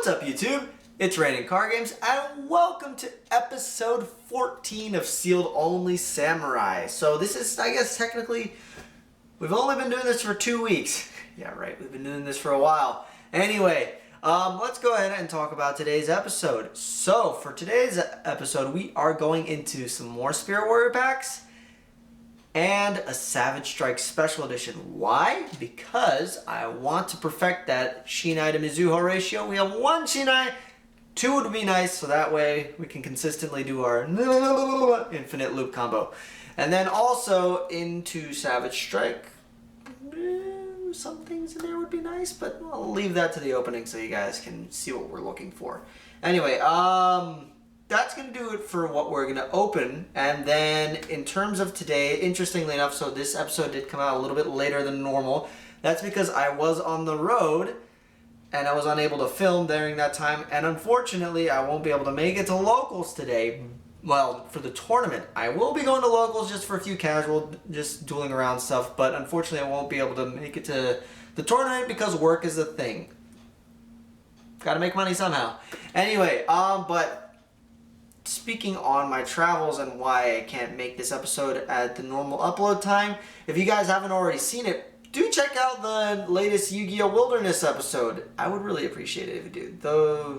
What's up, YouTube? It's Raining Card Games, and welcome to episode 14 of Sealed Only Samurai. So this is, I guess, technically, we've only been doing this for 2 weeks. Yeah, right, we've been doing this for a while. Anyway, let's go ahead and talk about today's episode. So, for today's episode, we are going into some more Spirit Warrior packs and a Savage Strike Special Edition. Why? Because I want to perfect that Shinai to Mizuho ratio. We have 1 Shinai, 2 would be nice, so that way we can consistently do our infinite loop combo. And then also into Savage Strike, some things in there would be nice, but I'll leave that to the opening so you guys can see what we're looking for. Anyway, that's going to do it for what we're going to open. And then in terms of today, interestingly enough, so this episode did come out a little bit later than normal. That's because I was on the road and I was unable to film during that time. And unfortunately, I won't be able to make it to locals today. Well, for the tournament. I will be going to locals just for a few casual, just dueling around stuff. But unfortunately, I won't be able to make it to the tournament because work is a thing. Gotta make money somehow. Anyway, but speaking on my travels and why I can't make this episode at the normal upload time, if you guys haven't already seen it, do check out the latest Yu-Gi-Oh! Wilderness episode. I would really appreciate it if you do. The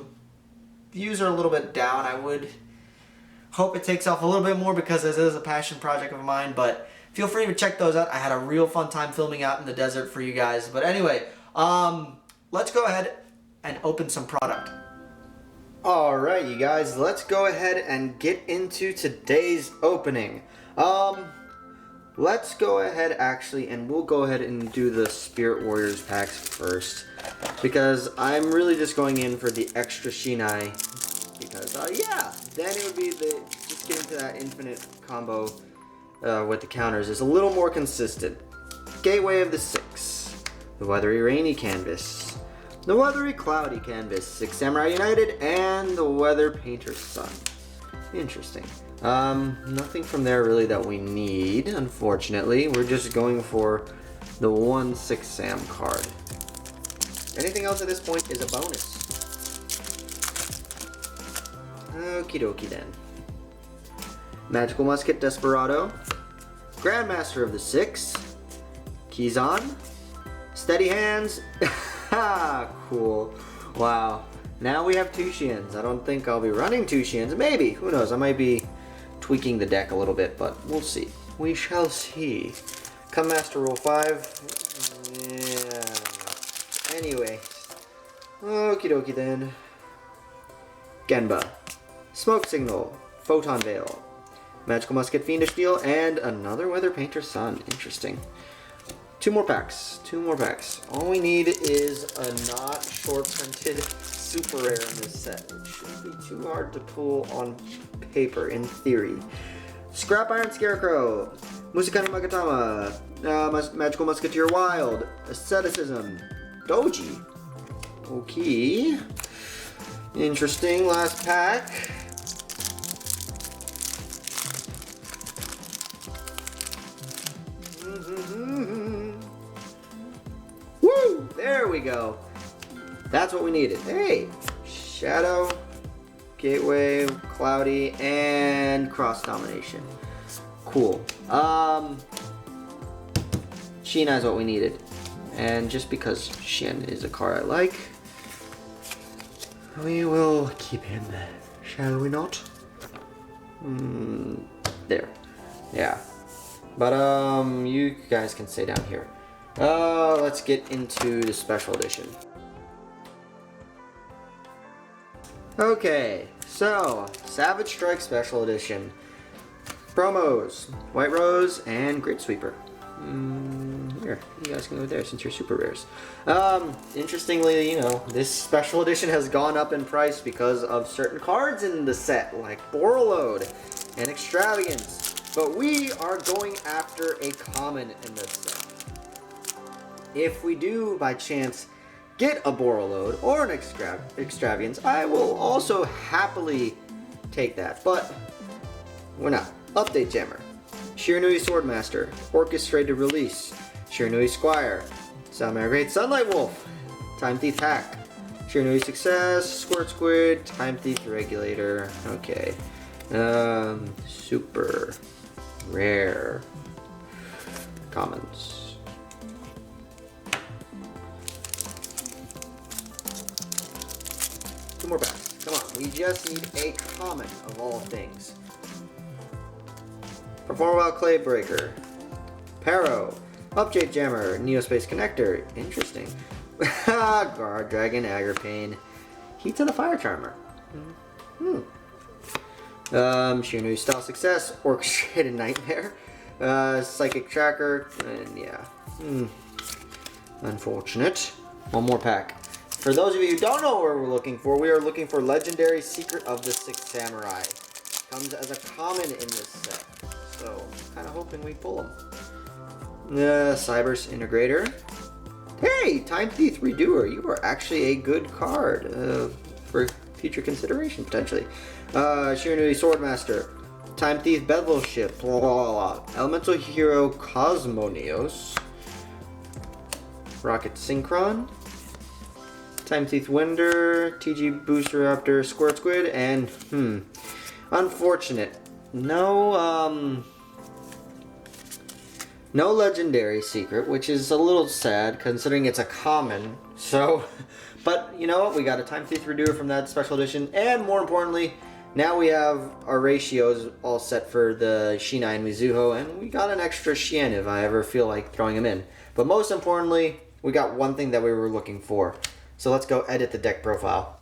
views are a little bit down. I would hope it takes off a little bit more because this is a passion project of mine, but feel free to check those out. I had a real fun time filming out in the desert for you guys. But anyway, let's go ahead and open some product. Alright, you guys, let's go ahead and get into today's opening. Let's go ahead actually, and we'll go ahead and do the Spirit Warriors packs first, because I'm really just going in for the extra Shinai, because yeah, then it would be just getting to that infinite combo with the counters is a little more consistent. Gateway of the 6, the Weathery Rainy Canvas, the Weathery Cloudy Canvas, 6 Samurai United, and the Weather Painter's Sun. Interesting. Nothing from there really that we need, unfortunately. We're just going for the 1 6 Sam card. Anything else at this point is a bonus. Okie dokie then. Magical Musket Desperado, Grandmaster of the 6, Kizan, Steady Hands. Ha! Cool. Wow. Now we have 2 Shiens. I don't think I'll be running 2 Shiens. Maybe. Who knows? I might be tweaking the deck a little bit, but we'll see. We shall see. Come Master Roll 5. Yeah. Anyway. Okie dokie then. Genba. Smoke Signal. Photon Veil. Magical Musket Fiendish Deal, and another Weather Painter's Sun. Interesting. 2 more packs. 2 more packs. All we need is a not short printed super rare in this set, which shouldn't be too hard to pull on paper in theory. Scrap Iron Scarecrow, Musikani Magatama, Magical Musketeer Wild, Asceticism, Doji. Okay. Interesting. Last pack. Woo! There we go. That's what we needed. Hey! Shadow, Gateway, Cloudy, and Cross Domination. Cool. Shinai is what we needed. And just because Shin is a card I like, we will keep him, shall we not? There. Yeah. But, you guys can stay down here. Let's get into the special edition. Okay, so, Savage Strike Special Edition. Promos, White Rose, and Grid Sweeper. Here, you guys can go there since you're super rares. Interestingly, you know, this special edition has gone up in price because of certain cards in the set, like Borreload and Extravagance. But we are going after a common in this set. If we do, by chance, get a Borreload or an Extravagance, I will also happily take that, but we're not. Update Jammer, Shiranui Swordmaster, Orchestrated Release, Shiranui Squire, Salamangreat Sunlight Wolf, Time Thief Hack, Shiranui Success, Squirt Squid, Time Thief Regulator. Okay. Super rare. Commons. Two more packs. Come on, we just need a common of all things. Perform Well Clay Breaker. Paro. Upjade Jammer. Neospace Connector. Interesting. Guard Dragon Agripane. Heat to the Fire Charmer. Shiranui Style Success. Orchestrated Nightmare. Psychic Tracker. And yeah. Unfortunate. One more pack. For those of you who don't know what we're looking for, we are looking for Legendary Secret of the Sixth Samurai. Comes as a common in this set. So, kind of hoping we pull them. Cyberse Integrator. Hey, Time Thief Redoer, you are actually a good card for future consideration, potentially. Shiranui Swordmaster. Time Thief Battleship. Elemental Hero Cosmonios. Rocket Synchron. Time Thief Winder. TG Booster Raptor. Squirt Squid. And, unfortunate. No Legendary Secret, which is a little sad considering it's a common. So, but you know what? We got a Time Thief Redoer from that special edition, and more importantly, now we have our ratios all set for the Shinai and Mizuho, and we got an extra Shien if I ever feel like throwing them in. But most importantly, we got one thing that we were looking for. So let's go edit the deck profile.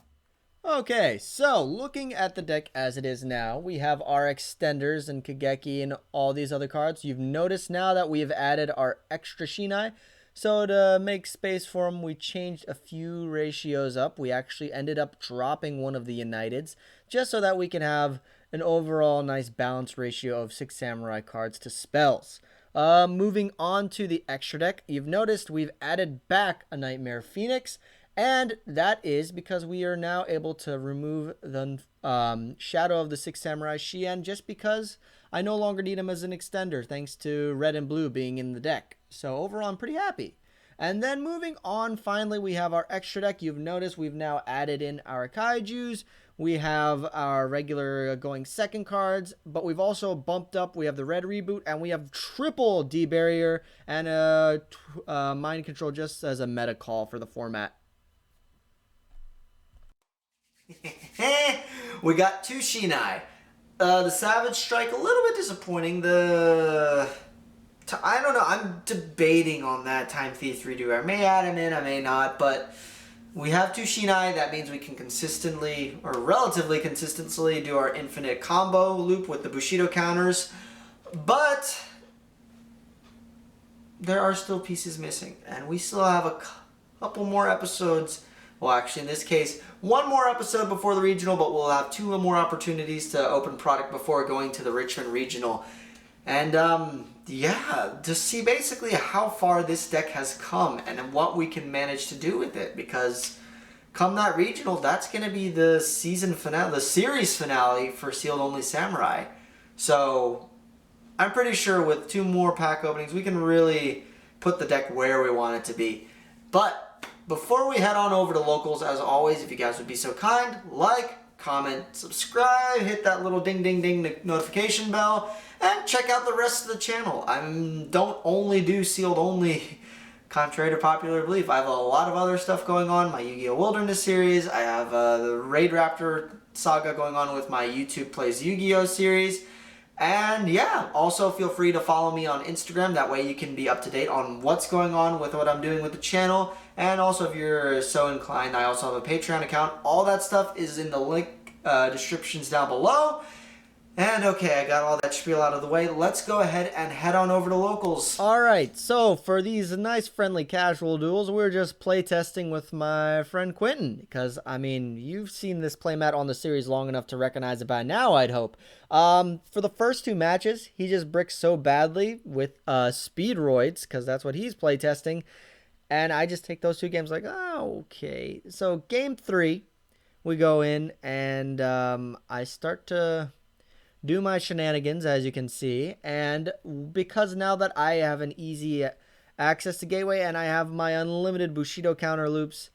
Okay, so looking at the deck as it is now, we have our extenders and Kageki and all these other cards. You've noticed now that we have added our extra Shinai. So to make space for them, we changed a few ratios up. We actually ended up dropping one of the Uniteds just so that we can have an overall nice balanced ratio of 6 Samurai cards to spells. Moving on to the extra deck, you've noticed we've added back a Nightmare Phoenix. And that is because we are now able to remove the Shadow of the Six Samurai Shien just because I no longer need him as an extender thanks to red and blue being in the deck. So overall, I'm pretty happy. And then moving on, finally, we have our extra deck. You've noticed we've now added in our Kaijus. We have our regular going second cards, but we've also bumped up. We have the red reboot, and we have triple D-Barrier and Mind Control just as a meta call for the format. We got two Shinai. The Savage Strike, a little bit disappointing. I don't know. I'm debating on that Time Thief Redo. I may add him in, I may not, but we have two Shinai. That means we can consistently, or relatively consistently, do our infinite combo loop with the Bushido counters. But there are still pieces missing, and we still have a couple more episodes. Well, actually, in this case, one more episode before the regional, but we'll have two more opportunities to open product before going to the Richmond regional. And, yeah, to see basically how far this deck has come and what we can manage to do with it. Because come that regional, that's going to be the season finale, the series finale for Sealed Only Samurai. So, I'm pretty sure with two more pack openings, we can really put the deck where we want it to be. But before we head on over to locals, as always, if you guys would be so kind, like, comment, subscribe, hit that little ding ding ding notification bell, and check out the rest of the channel. I don't only do sealed only, contrary to popular belief. I have a lot of other stuff going on. My Yu-Gi-Oh! Wilderness series. I have the Raid Raptor saga going on with my YouTube Plays Yu-Gi-Oh! Series. And yeah, also feel free to follow me on Instagram. That way you can be up to date on what's going on with what I'm doing with the channel. And also if you're so inclined, I also have a Patreon account. All that stuff is in the link descriptions down below. And okay, I got all that spiel out of the way. Let's go ahead and head on over to locals. Alright, so for these nice friendly casual duels, we're just playtesting with my friend Quentin. Because, I mean, you've seen this playmat on the series long enough to recognize it by now, I'd hope. For the first two matches, he just bricks so badly with Speedroids, because that's what he's playtesting. And I just take those two games like, oh, okay. So game 3, we go in and I start to do my shenanigans, as you can see. And because now that I have an easy access to Gateway and I have my unlimited Bushido counter loops,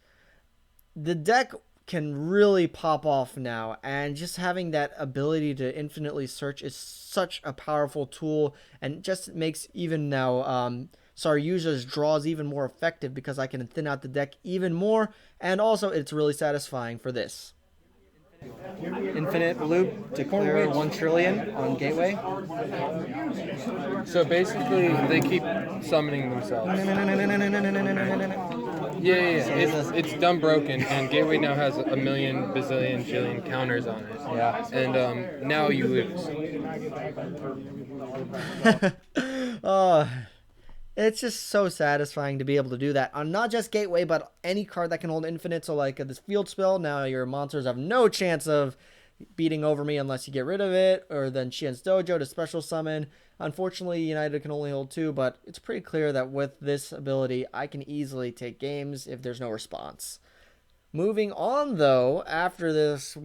the deck can really pop off now, and just having that ability to infinitely search is such a powerful tool, and just makes even now Saryuja's draws even more effective because I can thin out the deck even more, and also it's really satisfying for this. Infinite loop, declare 1 trillion on Gateway. So basically, they keep summoning themselves. Yeah. It's dumb broken, and Gateway now has a million, bazillion, jillion counters on it. Yeah. And now you lose. It's just so satisfying to be able to do that on not just Gateway, but any card that can hold infinite. So like this field spell, now your monsters have no chance of beating over me unless you get rid of it, or then Shien's Dojo to special summon. Unfortunately, United can only hold 2, but it's pretty clear that with this ability, I can easily take games if there's no response. Moving on, though, after this,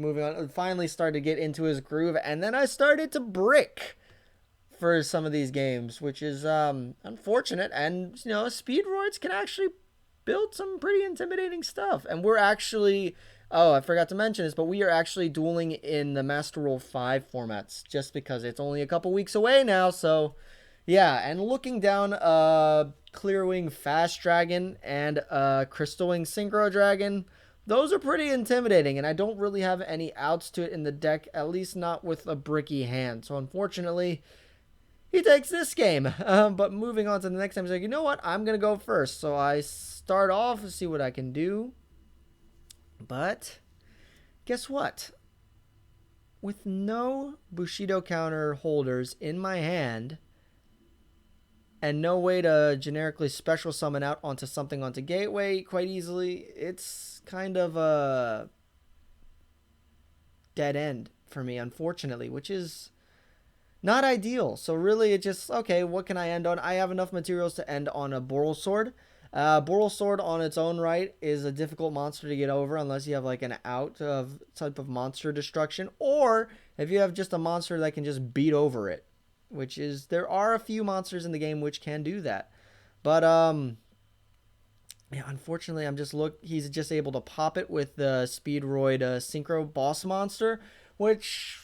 finally started to get into his groove, and then I started to brick for some of these games, which is unfortunate. And, Speedroids can actually build some pretty intimidating stuff. And we're actually... Oh, I forgot to mention this, but we are actually dueling in the Master Rule 5 formats just because it's only a couple weeks away now. So, yeah, and looking down Clearwing Fast Dragon and Crystal Wing Synchro Dragon, those are pretty intimidating, and I don't really have any outs to it in the deck, at least not with a bricky hand. So, unfortunately, he takes this game. But moving on to the next time, he's like, you know what? I'm going to go first. So I start off to see what I can do. But guess what? With no Bushido counter holders in my hand and no way to generically special summon out onto something onto Gateway quite easily, it's kind of a dead end for me, unfortunately, which is not ideal. So really it just, okay, what can I end on? I have enough materials to end on a Boral Sword. Boral Sword on its own right is a difficult monster to get over unless you have like an out of type of monster destruction, or if you have just a monster that can just beat over it, which is, there are a few monsters in the game which can do that. But yeah, unfortunately he's just able to pop it with the Speedroid Synchro boss monster, which,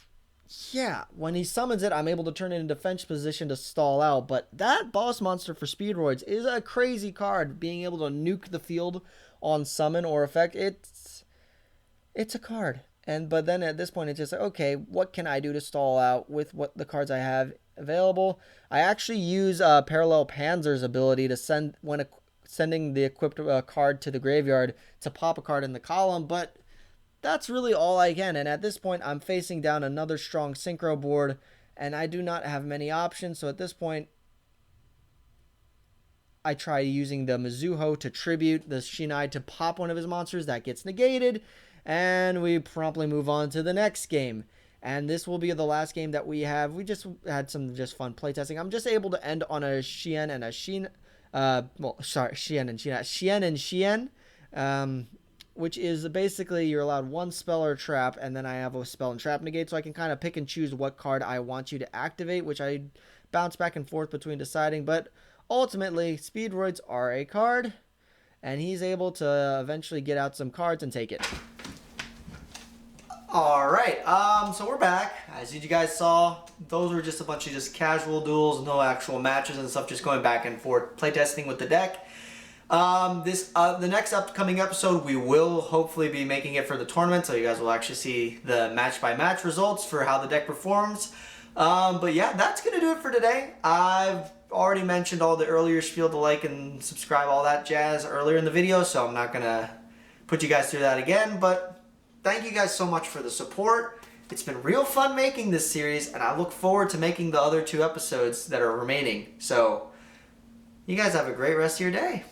yeah, when he summons it, I'm able to turn it in defense position to stall out. But that boss monster for Speedroids is a crazy card. Being able to nuke the field on summon or effect, it's a card. But then at this point, it's just like, okay, what can I do to stall out with what the cards I have available? I actually use Parallel Panzer's ability to send, when sending the equipped card to the graveyard, to pop a card in the column, but that's really all I can, and at this point, I'm facing down another strong Synchro board, and I do not have many options, so at this point, I try using the Mizuho to tribute the Shinai to pop one of his monsters. That gets negated, and we promptly move on to the next game. And this will be the last game that we have. We just had some fun playtesting. I'm just able to end on a Shien and a Shien, Shien and Shien, Shien and Shien, which is basically you're allowed one spell or trap, and then I have a spell and trap negate, so I can kind of pick and choose what card I want you to activate, which I bounce back and forth between deciding. But ultimately, Speedroids are a card, and he's able to eventually get out some cards and take it. Alright, so we're back. As you guys saw, those were just a bunch of just casual duels, no actual matches and stuff, just going back and forth, playtesting with the deck. The next upcoming episode, we will hopefully be making it for the tournament, so you guys will actually see the match-by-match results for how the deck performs. But yeah, that's going to do it for today. I've already mentioned all the earlier spiel to like and subscribe, all that jazz earlier in the video, so I'm not going to put you guys through that again, but thank you guys so much for the support. It's been real fun making this series, and I look forward to making the other 2 episodes that are remaining. So, you guys have a great rest of your day.